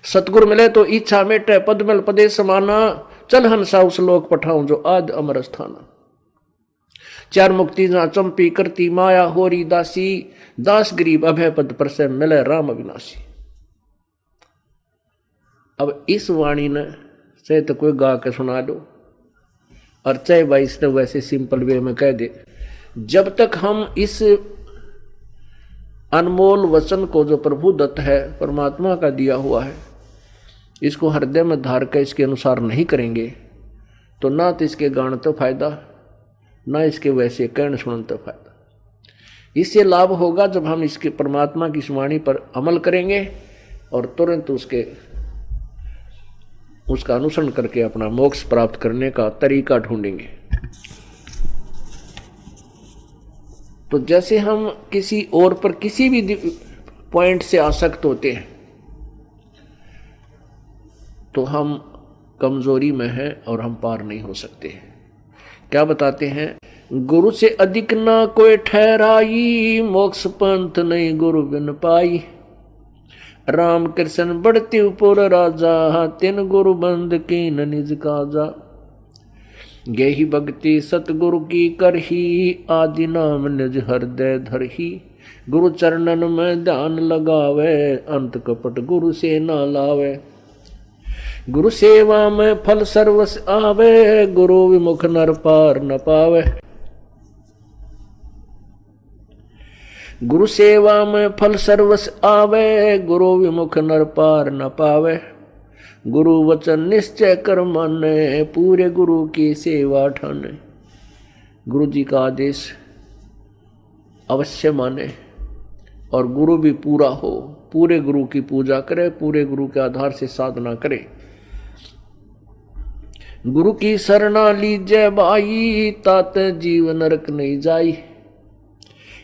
सतगुरु मिले तो इच्छा मेटे, पद मिल पदे समाना, चल हंसा उस लोक पठाऊं जो आद अमर स्थाना। चार मुक्ति जहां चंपी करती माया, होरी दासी, दास गरीब अभय पद पर से मिले राम अविनाशी। अब इस वाणी ने चाहे तो कोई गा के सुना दो और चाहे भाई इसने वैसे सिंपल वे में कह दे, जब तक हम इस अनमोल वचन को जो प्रभु दत्त है, परमात्मा का दिया हुआ है, इसको हृदय में धार कर इसके अनुसार नहीं करेंगे तो ना तो इसके गान तो फायदा, ना इसके वैसे कहने सुनने तो फायदा। इससे लाभ होगा जब हम इसके परमात्मा की वाणी पर अमल करेंगे और तुरंत उसका अनुसरण करके अपना मोक्ष प्राप्त करने का तरीका ढूंढेंगे। तो जैसे हम किसी और पर किसी भी पॉइंट से आसक्त होते हैं तो हम कमजोरी में हैं और हम पार नहीं हो सकते हैं। क्या बताते हैं, गुरु से अधिक ना कोई ठहराई, मोक्ष पंथ नहीं गुरु बिन पाई। राम कृष्ण बढ़ती उपुर राजा, तिन गुरु बंद कीन निज काजा। गेहि भक्ति सतगुरु की करही, आदि नाम निज हृदय धरही। गुरु चरणन में ध्यान लगावे, अंत कपट गुरु से ना लावे। गुरु सेवा में फल सर्वस आवे, गुरु विमुख नर पार न पावे। गुरु सेवा में फल सर्वस आवे, गुरु विमुख नर पार न पावे। गुरु वचन निश्चय कर माने, पूरे गुरु की सेवा ठाने। गुरु जी का आदेश अवश्य माने और गुरु भी पूरा हो, पूरे गुरु की पूजा करे, पूरे गुरु के आधार से साधना करे। गुरु की शरणा लीजय भाई, तात जीव नरक नहीं जाई।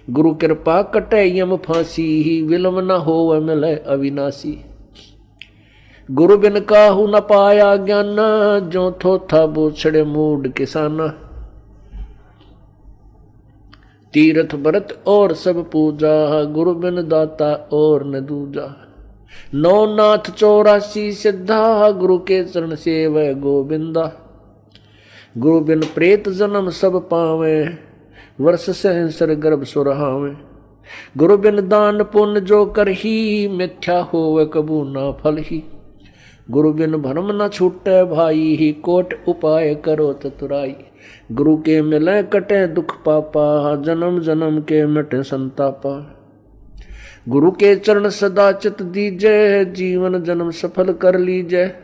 गुरु कृपा कटे यम फांसी, विलम न हो मिले अविनाशी। गुरु बिन काहू न पाया ज्ञान, जो थोथा बोछड़े मूड किसाना। तीर्थ व्रत और सब पूजा, गुरु बिन दाता और न दूजा। नौनाथ 84 सिद्धा, गुरु के चरण सेवै गोविंदा। गुरु बिन प्रेत जन्म सब पावे, वर्ष सहस्र गर्भ सुरहावे। गुरु बिन दान पुण्य जो करही, मिथ्या होवे कबू ना फल ही। गुरु बिन भरम न छूटे भाई, कोट उपाय करो चतुराई। गुरु के मिले कटे दुख पापा, जन्म जन्म के मिटे संतापा। गुरु के चरण सदा चित दीजय, जीवन जन्म सफल कर लीजय।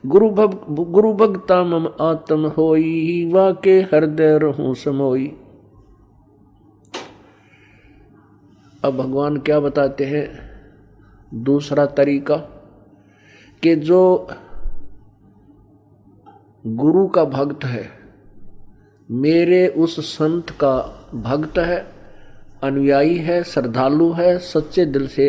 गुरु भगता मम आत्म होई, वाके हृदय रहूं समोई। अब भगवान क्या बताते हैं, दूसरा तरीका कि जो गुरु का भक्त है, मेरे उस संत का भक्त है, अनुयायी है, श्रद्धालु है, सच्चे दिल से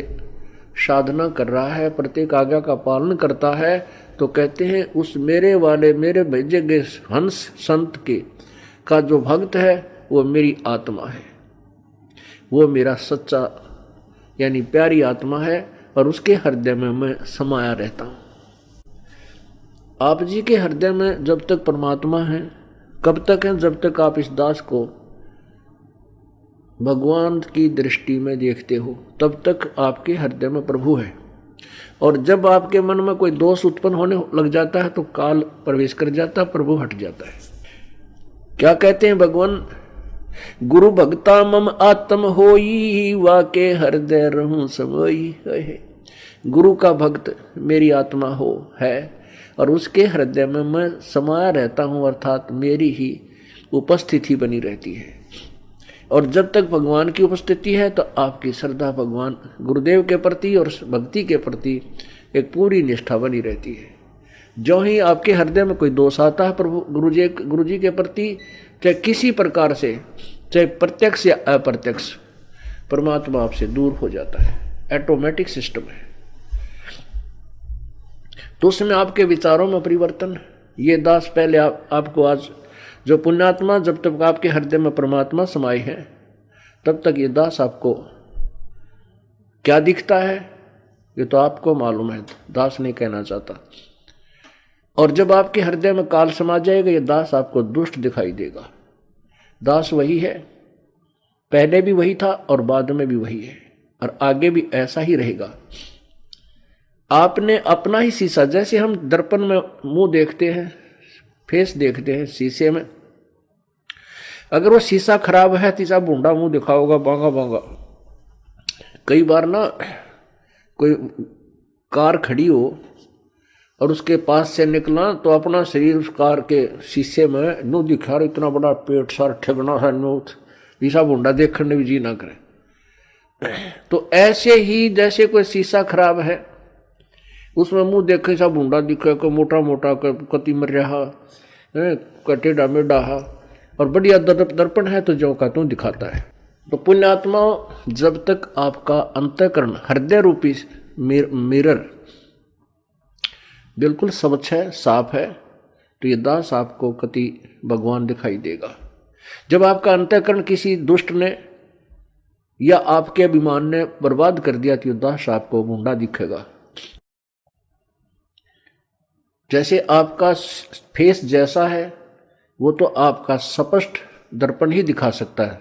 साधना कर रहा है, प्रत्येक आज्ञा का पालन करता है, तो कहते हैं उस मेरे वाले मेरे भेजे गए हंस संत के का जो भक्त है वो मेरी आत्मा है, वो मेरा सच्चा यानी प्यारी आत्मा है और उसके हृदय में मैं समाया रहता हूँ। आप जी के हृदय में जब तक परमात्मा है, कब तक है, जब तक आप इस दास को भगवान की दृष्टि में देखते हो तब तक आपके हृदय में प्रभु है। और जब आपके मन में कोई दोष उत्पन्न होने लग जाता है तो काल प्रवेश कर जाता है, प्रभु हट जाता है। क्या कहते हैं भगवान, गुरु भक्ता मम आत्म होई, वाके हृदय रहूं समोई। गुरु का भक्त मेरी आत्मा हो है और उसके हृदय में मैं समाया रहता हूं, अर्थात मेरी ही उपस्थिति बनी रहती है। और जब तक भगवान की उपस्थिति है तो आपकी श्रद्धा भगवान गुरुदेव के प्रति और भक्ति के प्रति एक पूरी निष्ठा बनी रहती है। जो ही आपके हृदय में कोई दोष आता है प्रभु गुरु जी के प्रति, चाहे किसी प्रकार से, चाहे प्रत्यक्ष या अप्रत्यक्ष, परमात्मा आपसे दूर हो जाता है। ऑटोमेटिक सिस्टम है। तो उसमें आपके विचारों में परिवर्तन, ये दास पहले आपको आज जो पुण्यात्मा, जब तक आपके हृदय में परमात्मा समाये हैं तब तक ये दास आपको क्या दिखता है, ये तो आपको मालूम है, दास नहीं कहना चाहता। और जब आपके हृदय में काल समा जाएगा, ये दास आपको दुष्ट दिखाई देगा। दास वही है, पहले भी वही था और बाद में भी वही है, और आगे भी ऐसा ही रहेगा। आपने अपना ही शीशा, जैसे हम दर्पण में मुंह देखते हैं, फेस देखते हैं शीशे में, अगर वो शीशा खराब है तीसरा बूंदा मुंह दिखाओगा, बांगा बांगा। कई बार ना कोई कार खड़ी हो और उसके पास से निकला तो अपना शरीर उस कार के शीशे में नू दिखा, इतना बड़ा पेट सार ठगना है नूथ, ईसा बूंदा देखने भी जी ना करे। तो ऐसे ही जैसे कोई शीशा खराब है, उसमें मुंह देखे सा बूंदा दिखे, को मोटा मोटा कति मर रहा टेढ़ा मेढ़ा, और बढ़िया दर्पण है तो जो का तू दिखाता है। तो पुण्यात्मा, जब तक आपका अंतःकरण हृदय रूपी मिरर बिल्कुल स्वच्छ है, साफ है, तो ये दास आपको कति भगवान दिखाई देगा। जब आपका अंतःकरण किसी दुष्ट ने या आपके अभिमान ने बर्बाद कर दिया तो ये दास आपको बूंदा दिखेगा। जैसे आपका फेस जैसा है वो तो आपका स्पष्ट दर्पण ही दिखा सकता है,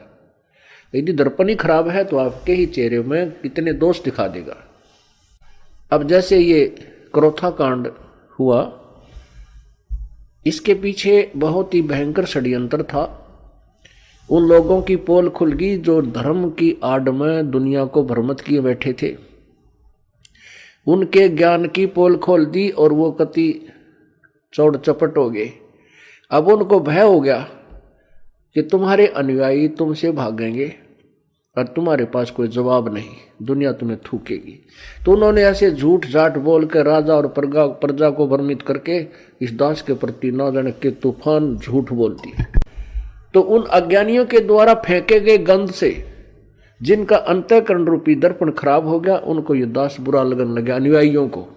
यदि दर्पण ही खराब है तो आपके ही चेहरे में कितने दोष दिखा देगा। अब जैसे ये क्रोथा कांड हुआ, इसके पीछे बहुत ही भयंकर षड्यंत्र था। उन लोगों की पोल खुल गई जो धर्म की आड़ में दुनिया को भ्रमित किए बैठे थे, उनके ज्ञान की पोल खोल दी और वो कति चौड़ चपट हो गए। अब उनको भय हो गया कि तुम्हारे अनुयायी तुमसे भागेंगे और तुम्हारे पास कोई जवाब नहीं, दुनिया तुम्हें थूकेगी। तो उन्होंने ऐसे झूठ झाट बोल के राजा और प्रजा को भ्रमित करके इस दास के प्रति ना जाने के तूफान झूठ बोलती है। तो उन अज्ञानियों के द्वारा फेंके गए गंध से जिनका अंतःकरण रूपी दर्पण खराब हो गया, उनको ये दास बुरा लगने लगा, अनुयायियों को।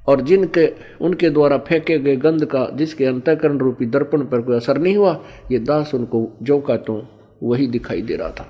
और जिनके उनके द्वारा फेंके गए गंध का जिसके अंतःकरण रूपी दर्पण पर कोई असर नहीं हुआ, ये दास उनको जो का तो वही दिखाई दे रहा था।